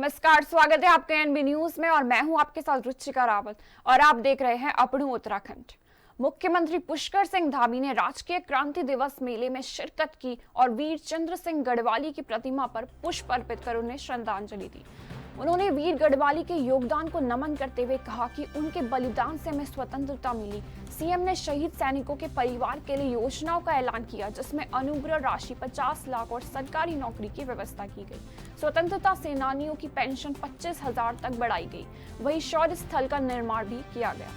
नमस्कार, स्वागत है आपके एनबी न्यूज में और मैं हूं आपके साथ रुचिका रावत और आप देख रहे हैं अपनू उत्तराखंड। मुख्यमंत्री पुष्कर सिंह धामी ने राजकीय क्रांति दिवस मेले में शिरकत की और वीर चंद्र सिंह गढ़वाली की प्रतिमा पर पुष्प अर्पित कर उन्हें श्रद्धांजलि दी। उन्होंने वीर गढ़वाली के योगदान को नमन करते हुए कहा कि उनके बलिदान से हमें स्वतंत्रता मिली। सीएम ने शहीद सैनिकों के परिवार के लिए योजनाओं का ऐलान किया, जिसमें अनुग्रह राशि 50 लाख और सरकारी नौकरी की व्यवस्था की गई। स्वतंत्रता सेनानियों की पेंशन 25,000 तक बढ़ाई गई। वहीं शौर्य स्थल का निर्माण भी किया गया।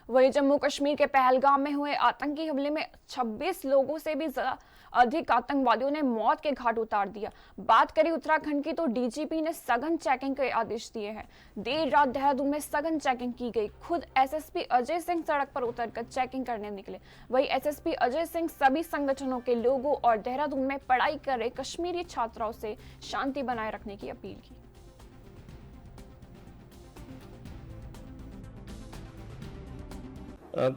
वहीं जम्मू कश्मीर के पहलगाम में हुए आतंकी हमले में 26 लोगों से भी अधिक आतंकवादियों ने मौत के घाट उतार दिया। बात करें उत्तराखंड की तो डीजीपी ने सघन चेकिंग के आदेश दिए हैं। देर रात देहरादून में सघन चेकिंग की गई। खुद एसएसपी अजय सिंह सड़क पर उतरकर चेकिंग करने निकले। वहीं एसएसपी अजय सिंह सभी संगठनों के लोगों और देहरादून में पढ़ाई कर रहे कश्मीरी छात्राओं से शांति बनाए रखने की अपील की।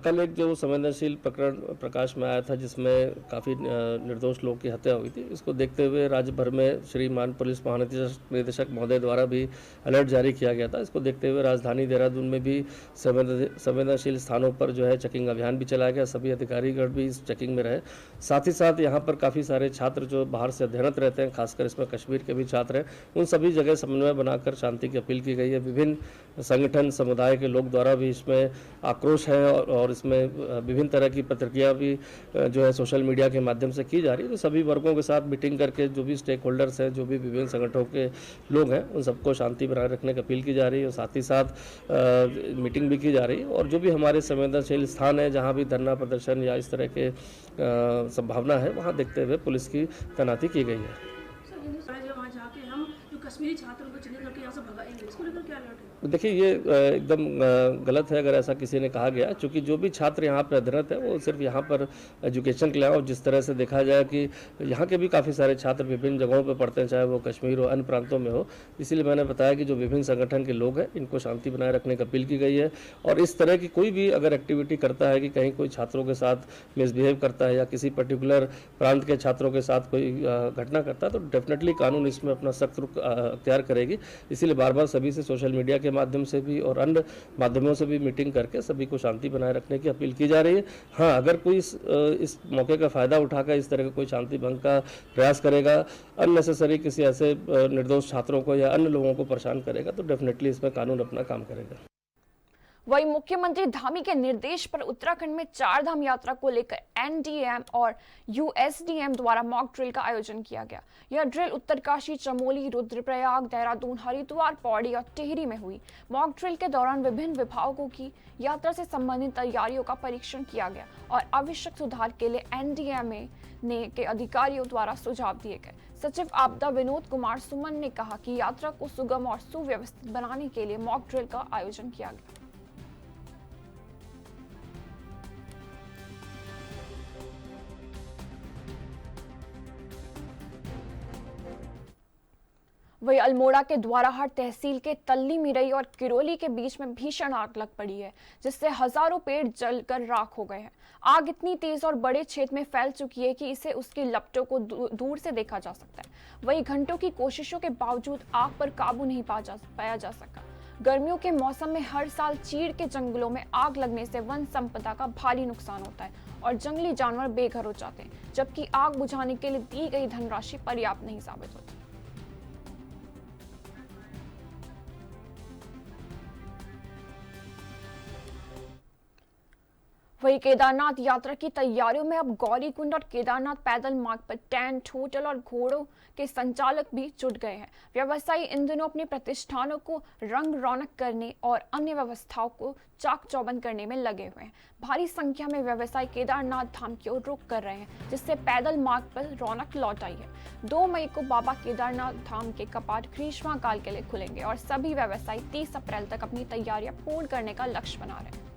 कल एक जो संवेदनशील प्रकरण प्रकाश में आया था, जिसमें काफ़ी निर्दोष लोगों की हत्या हुई थी, इसको देखते हुए राज्य भर में श्रीमान पुलिस महानिदेशक महोदय द्वारा भी अलर्ट जारी किया गया था। इसको देखते हुए राजधानी देहरादून में भी संवेदनशील स्थानों पर जो है चेकिंग अभियान भी चलाया गया। सभी अधिकारीगण भी इस चेकिंग में रहे। साथ ही साथ यहाँ पर काफ़ी सारे छात्र जो बाहर से अध्ययनरत रहते हैं, खासकर इसमें कश्मीर के भी छात्र हैं, उन सभी जगह समन्वय बनाकर शांति की अपील की गई है। विभिन्न संगठन समुदाय के लोग द्वारा भी इसमें आक्रोश है और इसमें विभिन्न तरह की प्रतिक्रिया भी जो है सोशल मीडिया के माध्यम से की जा रही है। तो सभी वर्गों के साथ मीटिंग करके जो भी स्टेक होल्डर्स हैं, जो भी विभिन्न संगठनों के लोग हैं, उन सबको शांति बनाए रखने की अपील की जा रही है। और साथ ही साथ मीटिंग भी की जा रही है। और जो भी हमारे संवेदनशील स्थान है, जहाँ भी धरना प्रदर्शन या इस तरह के संभावना है, वहाँ देखते हुए पुलिस की तैनाती की गई है। कश्मीरी छात्रों को चले करके यहाँ से भगाएंगे, इसको लेकर क्या अलर्ट है? देखिए, ये एकदम गलत है अगर ऐसा किसी ने कहा गया, क्योंकि जो भी छात्र यहाँ पर अध्ययनरत है वो सिर्फ यहाँ पर एजुकेशन के लिए आए। और जिस तरह से देखा जाए कि यहाँ के भी काफ़ी सारे छात्र विभिन्न जगहों पर पढ़ते हैं, चाहे वो कश्मीर हो, अन्य प्रांतों में हो। इसीलिए मैंने बताया कि जो विभिन्न संगठन के लोग हैं, इनको शांति बनाए रखने की अपील की गई है। और इस तरह की कोई भी अगर एक्टिविटी करता है कि कहीं कोई छात्रों के साथ मिसबिहेव करता है या किसी पर्टिकुलर प्रांत के छात्रों के साथ कोई घटना करता है, तो डेफिनेटली कानून इसमें अपना सख्त रुख अख्तियार करेगी। इसीलिए बार बार सभी से सोशल मीडिया के माध्यम से भी और अन्य माध्यमों से भी मीटिंग करके सभी को शांति बनाए रखने की अपील की जा रही है। हाँ, अगर कोई इस मौके का फायदा उठाकर इस तरह का कोई शांति भंग का प्रयास करेगा, अननेसेसरी किसी ऐसे निर्दोष छात्रों को या अन्य लोगों को परेशान करेगा, तो डेफिनेटली इसमें कानून अपना काम करेगा। वहीं मुख्यमंत्री धामी के निर्देश पर उत्तराखंड में 4 धाम यात्रा को लेकर एनडीएम और यूएसडीएम द्वारा मॉक ड्रिल का आयोजन किया गया। यह ड्रिल उत्तरकाशी, चमोली, रुद्रप्रयाग, देहरादून, हरिद्वार, पौड़ी और टिहरी में हुई। मॉक ड्रिल के दौरान विभिन्न विभागों की यात्रा से संबंधित तैयारियों का परीक्षण किया गया और आवश्यक सुधार के लिए एनडीएमए के अधिकारियों द्वारा सुझाव दिए गए। सचिव आपदा विनोद कुमार सुमन ने कहा कि यात्रा को सुगम और सुव्यवस्थित बनाने के लिए मॉक ड्रिल का आयोजन किया गया। वही अल्मोड़ा के द्वाराहाट तहसील के तल्ली मिरई और किरोली के बीच में भीषण आग लग पड़ी है, जिससे हजारों पेड़ जलकर राख हो गए हैं। आग इतनी तेज और बड़े क्षेत्र में फैल चुकी है कि इसे उसकी लपटों को दूर से देखा जा सकता है। वही घंटों की कोशिशों के बावजूद आग पर काबू नहीं पाया जा सका। गर्मियों के मौसम में हर साल चीड़ के जंगलों में आग लगने से वन संपदा का भारी नुकसान होता है और जंगली जानवर बेघर हो जाते हैं, जबकि आग बुझाने के लिए दी गई धनराशि पर्याप्त नहीं साबित होती। वही केदारनाथ यात्रा की तैयारियों में अब गौरीकुंड और केदारनाथ पैदल मार्ग पर टेंट, होटल और घोड़ों के संचालक भी जुट गए हैं। व्यवसायी इन दिनों अपने प्रतिष्ठानों को रंग रौनक करने और अन्य व्यवस्थाओं को चाक चौबंद करने में लगे हुए हैं। भारी संख्या में व्यवसायी केदारनाथ धाम की ओर रुख कर रहे हैं, जिससे पैदल मार्ग पर रौनक लौट आई है। 2 मई को बाबा केदारनाथ धाम के कपाट ग्रीष्मकाल के लिए खुलेंगे और सभी व्यवसायी 30 अप्रैल तक अपनी तैयारियां पूर्ण करने का लक्ष्य बना रहे हैं।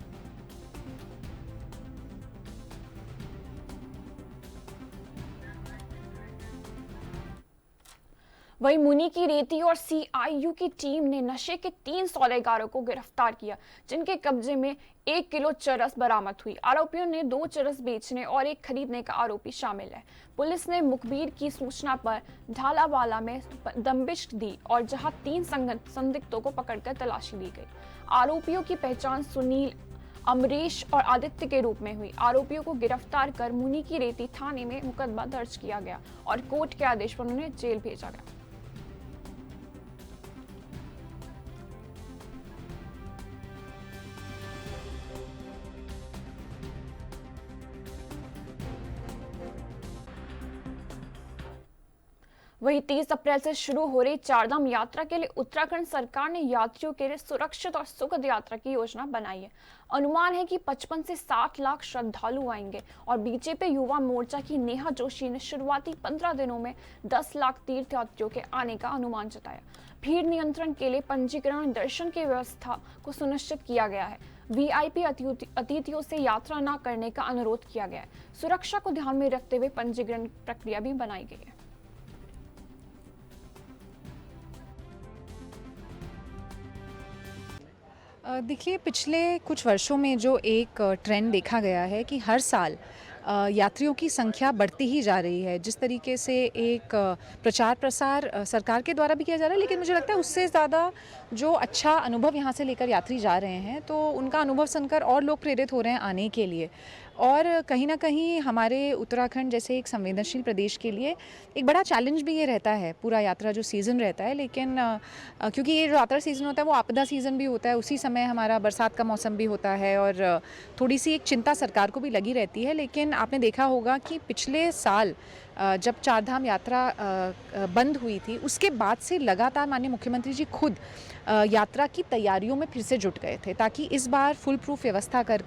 वहीं मुनि की रेती और सीआईयू की टीम ने नशे के 3 सौदेगारों को गिरफ्तार किया, जिनके कब्जे में 1 किलो चरस बरामद हुई। आरोपियों ने 2 चरस बेचने और 1 खरीदने का आरोपी शामिल है। पुलिस ने मुखबिर की सूचना पर ढालावाला में दबिश दी और जहां 3 संदिग्धों को पकड़कर तलाशी ली गई। आरोपियों की पहचान सुनील, अमरीश और आदित्य के रूप में हुई। आरोपियों को गिरफ्तार कर मुनि की रेती थाने में मुकदमा दर्ज किया गया और कोर्ट के आदेश पर उन्हें जेल भेजा गया। वहीं 30 अप्रैल से शुरू हो रही चारधाम यात्रा के लिए उत्तराखंड सरकार ने यात्रियों के लिए सुरक्षित और सुखद यात्रा की योजना बनाई है। अनुमान है कि 55 से 60 लाख श्रद्धालु आएंगे और बीजेपी युवा मोर्चा की नेहा जोशी ने शुरुआती 15 दिनों में 10 लाख तीर्थयात्रियों के आने का अनुमान जताया। भीड़ नियंत्रण के लिए पंजीकरण दर्शन की व्यवस्था को सुनिश्चित किया गया है। वीआईपी अतिथियों से यात्रा न करने का अनुरोध किया गया है। सुरक्षा को ध्यान में रखते हुए पंजीकरण प्रक्रिया भी बनाई गई है। देखिए, पिछले कुछ वर्षों में जो एक ट्रेंड देखा गया है कि हर साल यात्रियों की संख्या बढ़ती ही जा रही है। जिस तरीके से एक प्रचार प्रसार सरकार के द्वारा भी किया जा रहा है, लेकिन मुझे लगता है उससे ज़्यादा जो अच्छा अनुभव यहाँ से लेकर यात्री जा रहे हैं, तो उनका अनुभव सुनकर और लोग प्रेरित हो रहे हैं आने के लिए। और कहीं ना कहीं हमारे उत्तराखंड जैसे एक संवेदनशील प्रदेश के लिए एक बड़ा चैलेंज भी ये रहता है, पूरा यात्रा जो सीज़न रहता है। लेकिन क्योंकि ये जो यात्रा सीज़न होता है वो आपदा सीज़न भी होता है, उसी समय हमारा बरसात का मौसम भी होता है और थोड़ी सी एक चिंता सरकार को भी लगी रहती है। लेकिन आपने देखा होगा कि पिछले साल जब चारधाम यात्रा बंद हुई थी, उसके बाद से लगातार माननीय मुख्यमंत्री जी खुद यात्रा की तैयारियों में फिर से जुट गए थे, ताकि इस बार फुल प्रूफ व्यवस्था कर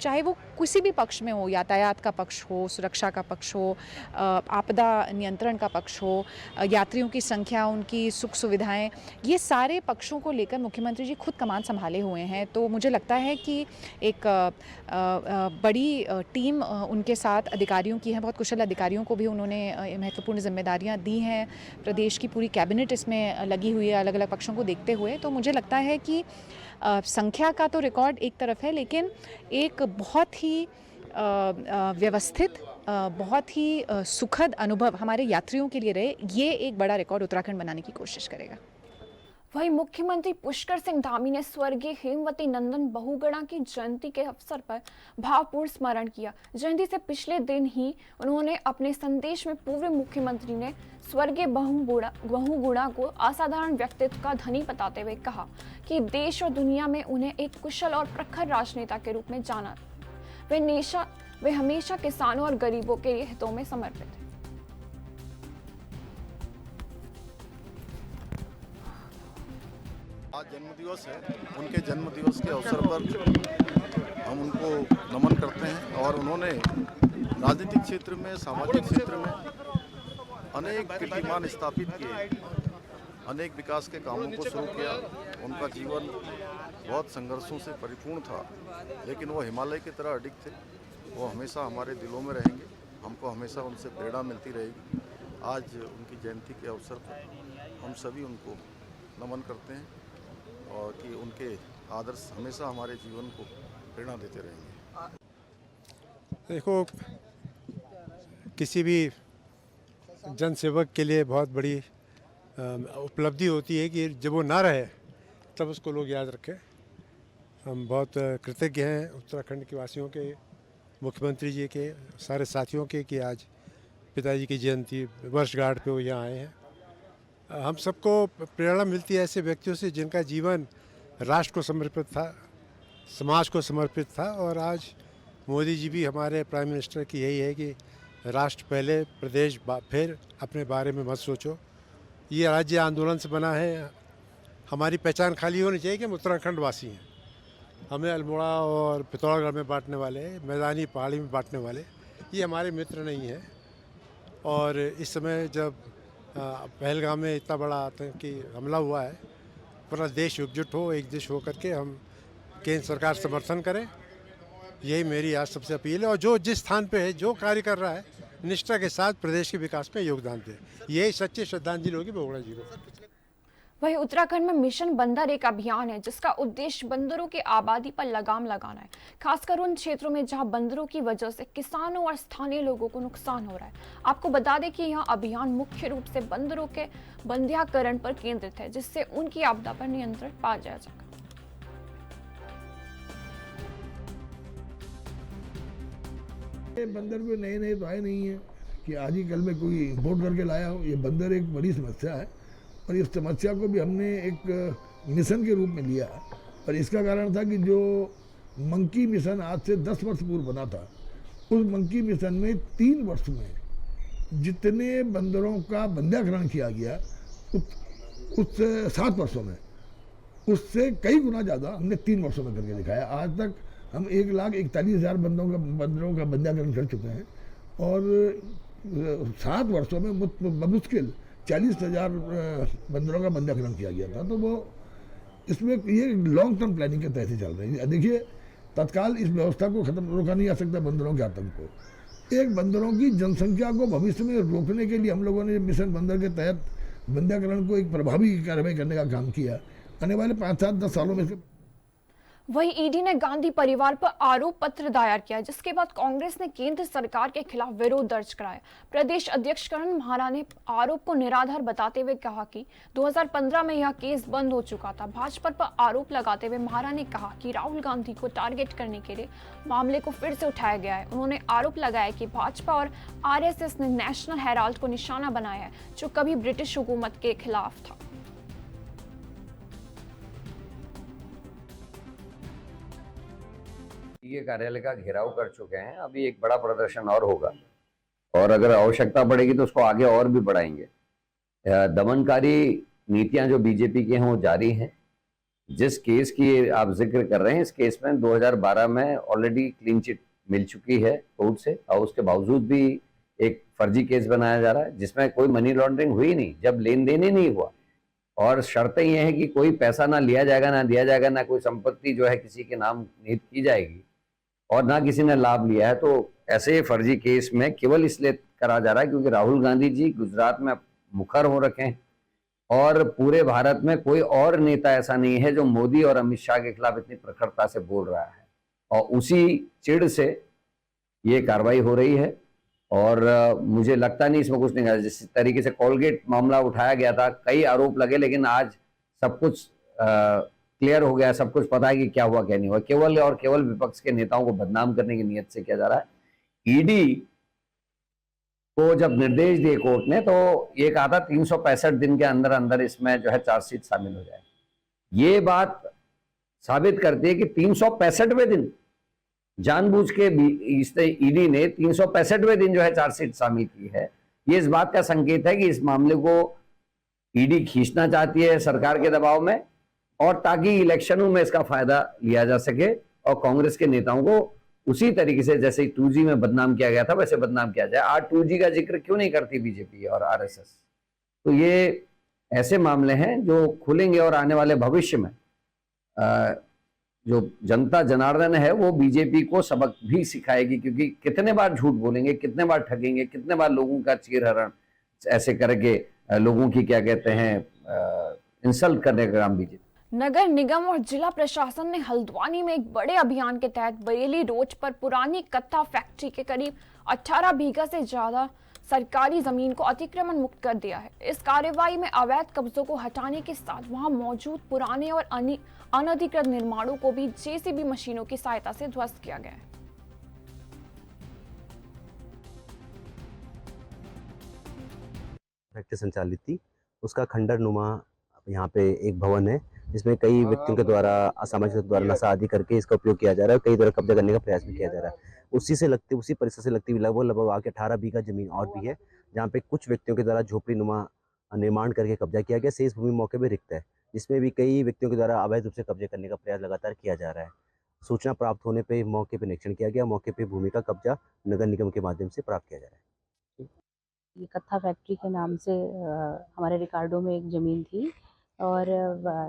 चाहे वो किसी भी पक्ष में हो, यातायात का पक्ष हो, सुरक्षा का पक्ष हो, आपदा नियंत्रण का पक्ष हो, यात्रियों की संख्या, उनकी सुख सुविधाएं, ये सारे पक्षों को लेकर मुख्यमंत्री जी खुद कमान संभाले हुए हैं। तो मुझे लगता है कि एक बड़ी टीम उनके साथ अधिकारियों की है, बहुत कुशल अधिकारियों को भी उन्होंने महत्वपूर्ण जिम्मेदारियां दी हैं। प्रदेश की पूरी कैबिनेट इसमें लगी हुई है अलग अलग पक्षों को देखते हुए। तो मुझे लगता है कि संख्या का तो रिकॉर्ड एक तरफ है, लेकिन एक बहुत ही व्यवस्थित, बहुत ही सुखद अनुभव हमारे यात्रियों के लिए रहे, ये एक बड़ा रिकॉर्ड उत्तराखंड बनाने की कोशिश करेगा। वहीं मुख्यमंत्री पुष्कर सिंह धामी ने स्वर्गीय हेमवती नंदन बहुगुणा की जयंती के अवसर पर भावपूर्ण स्मरण किया। जयंती से पिछले दिन ही उन्होंने अपने संदेश में पूर्व मुख्यमंत्री ने स्वर्गीय बहुगुणा को असाधारण व्यक्तित्व का धनी बताते हुए कहा कि देश और दुनिया में उन्हें एक कुशल और प्रखर राजनेता के रूप में जाना। वे हमेशा किसानों और गरीबों के हितों में समर्पित है। आज जन्मदिवस है, उनके जन्मदिवस के अवसर पर हम उनको नमन करते हैं। और उन्होंने राजनीतिक क्षेत्र में, सामाजिक क्षेत्र में अनेक कीर्तिमान स्थापित किए, अनेक विकास के कामों को शुरू किया। उनका जीवन बहुत संघर्षों से परिपूर्ण था, लेकिन वो हिमालय की तरह अडिग थे। वो हमेशा हमारे दिलों में रहेंगे, हमको हमेशा उनसे प्रेरणा मिलती रहेगी। आज उनकी जयंती के अवसर पर हम सभी उनको नमन करते हैं और कि उनके आदर्श हमेशा हमारे जीवन को प्रेरणा देते रहेंगे। देखो, किसी भी जनसेवक के लिए बहुत बड़ी उपलब्धि होती है कि जब वो ना रहे तब उसको लोग याद रखें। हम बहुत कृतज्ञ हैं उत्तराखंड के वासियों के, मुख्यमंत्री जी के, सारे साथियों के कि आज पिताजी की जयंती वर्षगांठ पे वो यहाँ आए हैं। हम सबको प्रेरणा मिलती है ऐसे व्यक्तियों से जिनका जीवन राष्ट्र को समर्पित था, समाज को समर्पित था। और आज मोदी जी भी हमारे प्राइम मिनिस्टर की यही है कि राष्ट्र पहले, प्रदेश फिर, अपने बारे में मत सोचो। ये राज्य आंदोलन से बना है। हमारी पहचान खाली होनी चाहिए कि हम उत्तराखंड वासी हैं। हमें अल्मोड़ा और पिथौरागढ़ में बांटने वाले, मैदानी पहाड़ी में बांटने वाले ये हमारे मित्र नहीं हैं। और इस समय जब पहलगाम में इतना बड़ा आतंकी हमला हुआ है, पूरा देश एकजुट हो, एक देश हो करके हम केंद्र सरकार समर्थन करें, यही मेरी आज सबसे अपील है। और जो जिस स्थान पे है, जो कार्य कर रहा है, निष्ठा के साथ प्रदेश के विकास में योगदान दें। यही सच्ची श्रद्धांजलि होगी बगोड़ा जी को। वहीं उत्तराखंड में मिशन बंदर एक अभियान है जिसका उद्देश्य बंदरों की आबादी पर लगाम लगाना है, खासकर उन क्षेत्रों में जहां बंदरों की वजह से किसानों और स्थानीय लोगों को नुकसान हो रहा है। आपको बता दें कि यह अभियान मुख्य रूप से बंदरों के बंध्याकरण पर केंद्रित है, जिससे उनकी आपदा पर नियंत्रण पा जाया जाएगा। बंदर कोई नए नए तो आए नहीं है कि आज ही कल में कोई इम्पोर्ट करके लाया हो। ये बंदर एक बड़ी समस्या है और इस समस्या को भी हमने एक मिशन के रूप में लिया। और इसका कारण था कि जो मंकी मिशन आज से 10 वर्ष पूर्व बना था, उस मंकी मिशन में 3 वर्ष में जितने बंदरों का बंध्याकरण किया गया उस 7 वर्षों में उससे कई गुना ज़्यादा हमने 3 वर्षों में करके दिखाया। आज तक हम 1,41,000 बंदरों का बंध्याकरण कर चुके हैं और 7 वर्षों में मुश्किल 40,000 बंदरों का बंध्याकरण किया गया था। तो वो इसमें ये लॉन्ग टर्म प्लानिंग के तहत ही चल रही है। देखिए, तत्काल इस व्यवस्था को खत्म रोका नहीं जा सकता, बंदरों के आतंक को। एक बंदरों की जनसंख्या को भविष्य में रोकने के लिए हम लोगों ने मिशन बंदर के तहत बंध्याकरण को एक प्रभावी कार्रवाई करने का काम किया। आने वाले 5, 7, 10 सालों में वहीं ईडी ने गांधी परिवार पर आरोप पत्र दायर किया, जिसके बाद कांग्रेस ने केंद्र सरकार के खिलाफ विरोध दर्ज कराया। प्रदेश अध्यक्ष करण महारा ने आरोप को निराधार बताते हुए कहा कि 2015 में यह केस बंद हो चुका था। भाजपा पर आरोप लगाते हुए महारा ने कहा कि राहुल गांधी को टारगेट करने के लिए मामले को फिर से उठाया गया है। उन्होंने आरोप लगाया कि भाजपा और आरएसएस ने नेशनल हेराल्ड को निशाना बनाया है, जो कभी ब्रिटिश हुकूमत के खिलाफ था। ये कार्यालय का घेराव कर चुके हैं। अभी एक बड़ा प्रदर्शन और होगा और अगर आवश्यकता पड़ेगी तो उसको आगे और भी बढ़ाएंगे। दमनकारी नीतियां जो बीजेपी की हैं वो जारी हैं। जिस केस की आप जिक्र कर रहे हैं, इस केस में 2012 में ऑलरेडी क्लीन चिट मिल चुकी है कोर्ट से, और उसके बावजूद भी एक फर्जी केस बनाया जा रहा है जिसमें कोई मनी लॉन्ड्रिंग हुई नहीं, जब लेन देन ही नहीं हुआ। और शर्तें ये हैं कि कोई पैसा ना लिया जाएगा, ना दिया जाएगा, ना कोई संपत्ति जो है किसी के नाम निहित की जाएगी और ना किसी ने लाभ लिया है। तो ऐसे फर्जी केस में केवल इसलिए करा जा रहा है क्योंकि राहुल गांधी जी गुजरात में मुखर हो रखे हैं और पूरे भारत में कोई और नेता ऐसा नहीं है जो मोदी और अमित शाह के खिलाफ इतनी प्रखरता से बोल रहा है, और उसी चिढ़ से ये कार्रवाई हो रही है। और मुझे लगता नहीं इसमें कुछ नहीं है। जिस तरीके से कोलगेट मामला उठाया गया था, कई आरोप लगे, लेकिन आज सब कुछ क्लियर हो गया, सब कुछ पता है कि क्या हुआ क्या नहीं हुआ। केवल और केवल विपक्ष के नेताओं को बदनाम करने की नीयत से किया जा रहा है। ईडी को जब निर्देश दिए कोर्ट ने, तो ये कहा था 365 दिन के अंदर अंदर इसमें जो है चार्जशीट शामिल हो जाए। ये बात साबित करती है कि 365वें दिन जानबूझ के ईडी ने 365वें दिन जो है चार्जशीट शामिल की है। ये इस बात का संकेत है कि इस मामले को ईडी खींचना चाहती है सरकार के दबाव में, और ताकि इलेक्शनों में इसका फायदा लिया जा सके और कांग्रेस के नेताओं को उसी तरीके से जैसे 2G में बदनाम किया गया था वैसे बदनाम किया जाए। आज 2G का जिक्र क्यों नहीं करती बीजेपी और आरएसएस? तो ये ऐसे मामले हैं जो खुलेंगे और आने वाले भविष्य में जो जनता जनार्दन है वो बीजेपी को सबक भी सिखाएगी, क्योंकि कितने बार झूठ बोलेंगे, कितने बार ठगेंगे, कितने बार लोगों का चीरहरण ऐसे करके लोगों की क्या कहते हैं इंसल्ट करने का काम बीजेपी। नगर निगम और जिला प्रशासन ने हल्द्वानी में एक बड़े अभियान के तहत बरेली रोड पर पुरानी कत्था फैक्ट्री के करीब 18 बीघा से ज्यादा सरकारी जमीन को अतिक्रमण मुक्त कर दिया है। इस कार्रवाई में अवैध कब्जों को हटाने के साथ वहां मौजूद पुराने और अनधिकृत निर्माणों को भी जेसीबी मशीनों की सहायता से ध्वस्त किया गया है। फैक्ट्री संचालित थी, उसका खंडर नुमा यहाँ पे एक भवन है जिसमें कई व्यक्तियों के द्वारा असामाजिक द्वारा नशा आदि करके इसका उपयोग किया जा रहा है, कई तरह कब्जा करने का प्रयास भी किया जा रहा है। उसी परिसर से लगती हुई लगभग आके 18 बीघा जमीन और भी है जहाँ पे कुछ व्यक्तियों के द्वारा झोपड़ी नुमा निर्माण करके कब्जा किया गया। शेष भूमि मौके पर रिक्त है, जिसमें भी कई व्यक्तियों के द्वारा अवैध रूप से कब्जे करने का प्रयास लगातार किया जा रहा है। सूचना प्राप्त होने पर मौके पर निरीक्षण किया गया, मौके पर भूमि का कब्जा नगर निगम के माध्यम से प्राप्त किया जा रहा है। ये कत्था फैक्ट्री के नाम से हमारे रिकार्डो में एक ज़मीन थी और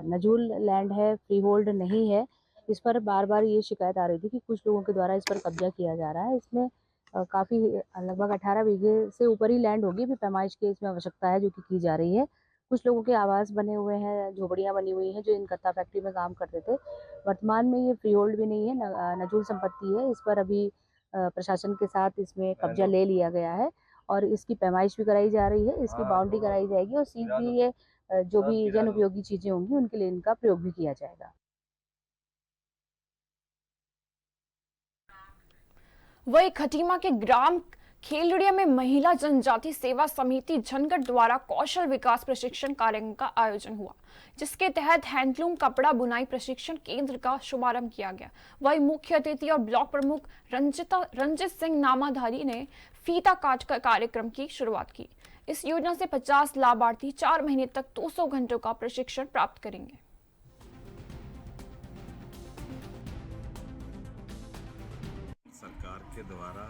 नजूल लैंड है, फ्री होल्ड नहीं है। इस पर बार बार ये शिकायत आ रही थी कि कुछ लोगों के द्वारा इस पर कब्जा किया जा रहा है। इसमें काफ़ी लगभग 18 बीघे से ऊपर ही लैंड होगी, भी पैमाइश की इसमें आवश्यकता है जो कि की जा रही है। कुछ लोगों के आवास बने हुए हैं, झोपड़ियाँ बनी हुई हैं जो इन कत्ता फैक्ट्री में काम करते थे। वर्तमान में ये फ्री होल्ड भी नहीं है, नजूल संपत्ति है। इस पर अभी प्रशासन के साथ इसमें कब्जा ले लिया गया है और इसकी पैमाइश भी कराई जा रही है, इसकी बाउंड्री कराई जाएगी और शीघ्र ही ये जो भी जन उपयोगी चीज़ें होंगी उनके लिए इनका प्रयोग भी किया जाएगा। वही खटीमा के ग्राम खेलड़िया में महिला जनजाति सेवा समिति झनगढ़ द्वारा कौशल विकास प्रशिक्षण कार्यक्रम का आयोजन हुआ, जिसके तहत हैंडलूम कपड़ा बुनाई प्रशिक्षण केंद्र का शुभारंभ किया गया। वही मुख्य अतिथि और ब्लॉक प्रमुख रंजित सिंह नामाधारी ने फीता काट कर कार्यक्रम की शुरुआत की। इस योजना से 50 लाभार्थी 4 महीने तक 200 घंटों का प्रशिक्षण प्राप्त करेंगे। सरकार के द्वारा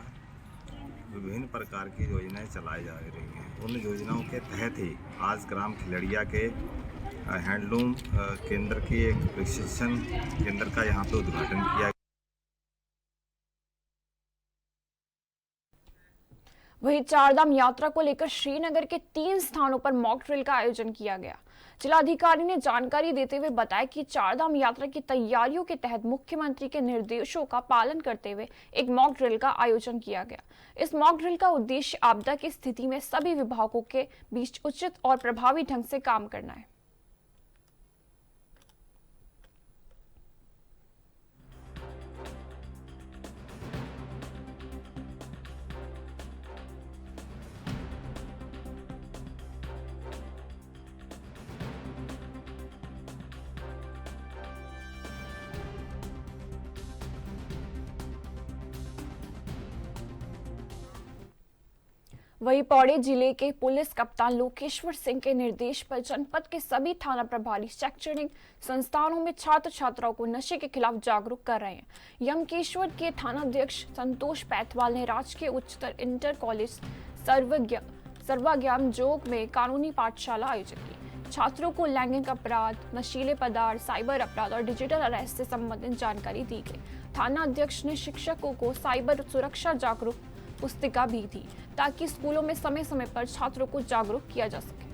विभिन्न प्रकार की योजनाएं चलाई जा रही हैं। उन योजनाओं के तहत ही आज ग्राम खिलड़िया के हैंडलूम केंद्र की एक प्रशिक्षण केंद्र का यहाँ पे उद्घाटन किया। वहीं चारधाम यात्रा को लेकर श्रीनगर के 3 स्थानों पर मॉक ड्रिल का आयोजन किया गया। जिलाधिकारी ने जानकारी देते हुए बताया कि चारधाम यात्रा की तैयारियों के तहत मुख्यमंत्री के निर्देशों का पालन करते हुए एक मॉक ड्रिल का आयोजन किया गया। इस मॉक ड्रिल का उद्देश्य आपदा की स्थिति में सभी विभागों के बीच उचित और प्रभावी ढंग से काम करना है। वहीं पौड़ी जिले के पुलिस कप्तान लोकेश्वर सिंह के निर्देश पर जनपद के सभी थाना प्रभारी शैक्षणिक संस्थानों में छात्र छात्राओं को नशे के खिलाफ जागरूक कर रहे हैं। यमकेश्वर के थानाध्यक्ष संतोष पैथवाल ने राजकीय उच्चतर इंटर कॉलेज सर्वज्ञान जोग में कानूनी पाठशाला आयोजित की। छात्रों को लैंगिक अपराध, नशीले पदार्थ, साइबर अपराध और डिजिटल अरेस्ट से संबंधित जानकारी दी गई। थाना अध्यक्ष ने शिक्षकों को साइबर सुरक्षा जागरूक पुस्तिका भी दी ताकि स्कूलों में समय समय पर छात्रों को जागरूक किया जा सके।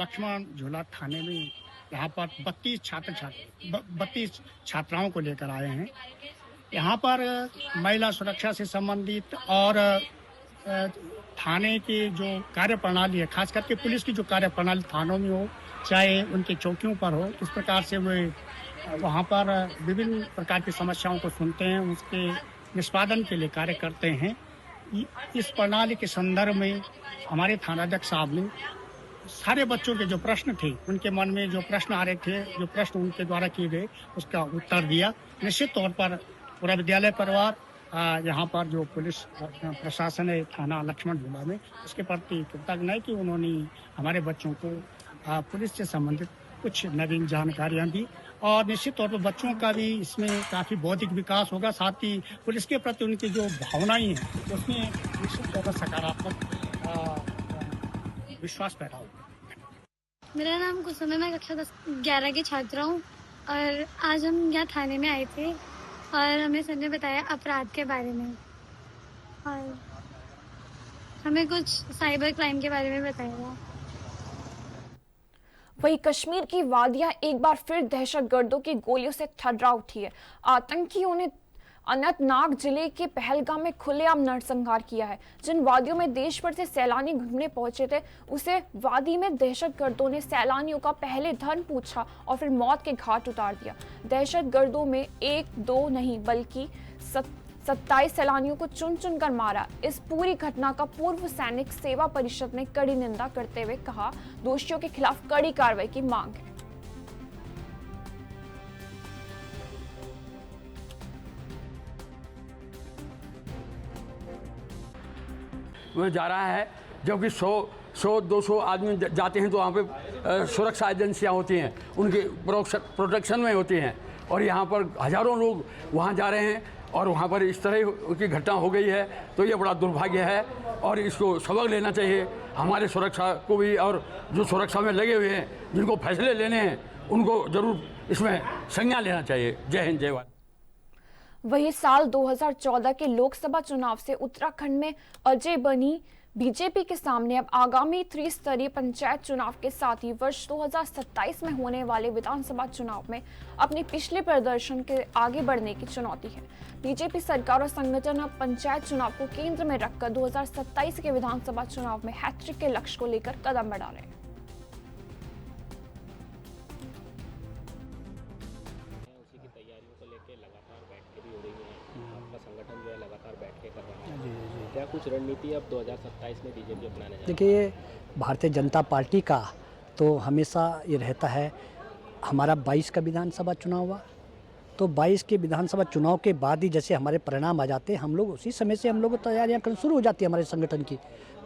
लक्ष्मण झूला थाने में यहाँ पर 32 छात्राओं को लेकर आए हैं। यहाँ पर महिला सुरक्षा से संबंधित और थाने की जो कार्य प्रणाली है, खास करके पुलिस की जो कार्य प्रणाली थानों में हो, चाहे उनके चौकियों पर हो, किस प्रकार से वे वहाँ पर विभिन्न प्रकार की समस्याओं को सुनते हैं, उसके निष्पादन के लिए कार्य करते हैं। इस प्रणाली के संदर्भ में हमारे थानाध्यक्ष साहब ने सारे बच्चों के जो प्रश्न थे, उनके मन में जो प्रश्न आ रहे थे, जो प्रश्न उनके द्वारा किए गए, उसका उत्तर दिया। निश्चित तौर पर पूरा विद्यालय परिवार यहाँ पर जो पुलिस प्रशासन है थाना लक्ष्मण झूला में, उसके प्रति कृतज्ञ है कि उन्होंने हमारे बच्चों को पुलिस से संबंधित कुछ नवीन जानकारियाँ दी और निश्चित तौर पर बच्चों का भी इसमें काफ़ी बौद्धिक विकास होगा। साथ ही पुलिस के प्रति उनकी जो भावनाएं हैं, उसमें निश्चित तौर पर सकारात्मक विश्वास पैदा होगा। मेरा नाम कुसुम है, मैं कक्षा 11 की छात्रा हूँ और आज हम यहाँ थाने में आए थे और हमें सर ने बताया अपराध के बारे में और हमें कुछ साइबर क्राइम के बारे में बताया। वहीं कश्मीर की वादियां एक बार फिर दहशतगर्दों की गोलियों से थर्रा उठी है। आतंकियों ने अनंतनाग जिले के पहलगाम में खुलेआम नरसंहार किया है। जिन वादियों में देश भर से सैलानी घूमने पहुंचे थे, उसे वादी में दहशतगर्दों ने सैलानियों का पहले धन पूछा और फिर मौत के घाट उतार दिया। दहशतगर्दों में 1-2 नहीं बल्कि 27 सैलानियों को चुन चुन कर मारा। इस पूरी घटना का पूर्व सैनिक सेवा परिषद ने कड़ी निंदा करते हुए कहा, दोषियों के खिलाफ कड़ी कार्रवाई की मांग है। वह जा रहा है, जबकि 100-200 आदमी जाते हैं तो वहाँ पे सुरक्षा एजेंसियाँ होती हैं, उनके प्रोटेक्शन में होती हैं और यहाँ पर हजारों लोग वहाँ जा रहे हैं और वहाँ पर इस तरह की घटना हो गई है। तो ये बड़ा दुर्भाग्य है और इसको सबक लेना चाहिए हमारे सुरक्षा को भी, और जो सुरक्षा में लगे हुए हैं, जिनको फैसले लेने हैं, उनको ज़रूर इसमें संज्ञा लेना चाहिए। जय हिंद, जय भारत। वही साल 2014 के लोकसभा चुनाव से उत्तराखंड में अजय बनी बीजेपी के सामने अब आगामी त्रिस्तरीय पंचायत चुनाव के साथ ही वर्ष 2027 में होने वाले विधानसभा चुनाव में अपने पिछले प्रदर्शन के आगे बढ़ने की चुनौती है। बीजेपी सरकार और संगठन अब पंचायत चुनाव को केंद्र में रखकर 2027 के विधानसभा चुनाव में हैट्रिक के लक्ष्य को लेकर कदम बढ़ा रहे हैं। उसी की तैयारियों को लेकर लगातार बैठकें भी हो रही हैं, आपका संगठन जो है लगातार बैठकें कर रहा है, क्या कुछ रणनीति अब 2027 में बीजेपी अपनाने जा रही है? देखिए, भारतीय जनता पार्टी का तो हमेशा ये रहता है, हमारा 22 का विधानसभा चुनाव हुआ तो 22 के विधानसभा चुनाव के बाद ही जैसे हमारे परिणाम आ जाते हैं, हम लोग उसी समय से हम लोग तैयारियां करना शुरू हो जाती है हमारे संगठन की।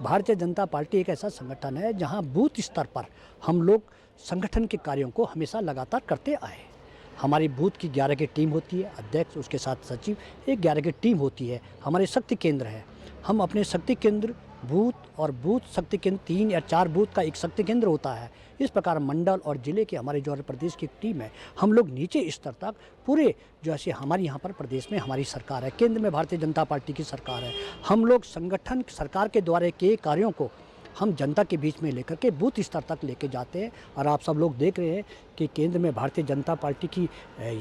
भारतीय जनता पार्टी एक ऐसा संगठन है जहां बूथ स्तर पर हम लोग संगठन के कार्यों को हमेशा लगातार करते आए। हमारी बूथ की 11 की टीम होती है, अध्यक्ष उसके साथ सचिव, एक 11 की टीम होती है। हमारे शक्ति केंद्र है, हम अपने शक्ति केंद्र बूथ और बूथ शक्ति केंद्र 3 या 4 बूथ का एक शक्ति केंद्र होता है। इस प्रकार मंडल और जिले के हमारे जो प्रदेश की टीम है, हम लोग नीचे स्तर तक पूरे जो ऐसे हमारे यहाँ पर प्रदेश में हमारी सरकार है, केंद्र में भारतीय जनता पार्टी की सरकार है, हम लोग संगठन सरकार के द्वारा किए कार्यों को हम जनता के बीच में लेकर के बूथ स्तर तक लेके जाते हैं। और आप सब लोग देख रहे हैं कि केंद्र में भारतीय जनता पार्टी की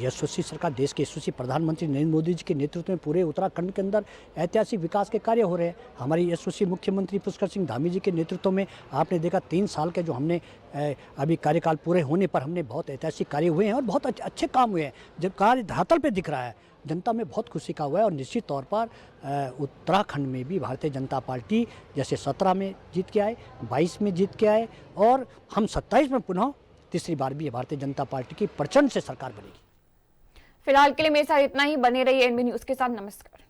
यशस्वी सरकार, देश के यशस्वी प्रधानमंत्री नरेंद्र मोदी जी के नेतृत्व में पूरे उत्तराखंड के अंदर ऐतिहासिक विकास के कार्य हो रहे हैं। हमारी यशस्वी मुख्यमंत्री पुष्कर सिंह धामी जी के नेतृत्व में आपने देखा 3 साल के जो हमने अभी कार्यकाल पूरे होने पर हमने बहुत ऐतिहासिक कार्य हुए हैं और बहुत अच्छे काम हुए हैं। जब कार्य धरातल पर दिख रहा है, जनता में बहुत खुशी का हुआ है। और निश्चित तौर पर उत्तराखंड में भी भारतीय जनता पार्टी जैसे 17 में जीत के आए, 22 में जीत के आए और हम 27 में पुनः तीसरी बार भी भारतीय जनता पार्टी की प्रचंड से सरकार बनेगी। फिलहाल के लिए मेरे साथ इतना ही। बने रहिए एनबी न्यूज के साथ। नमस्कार।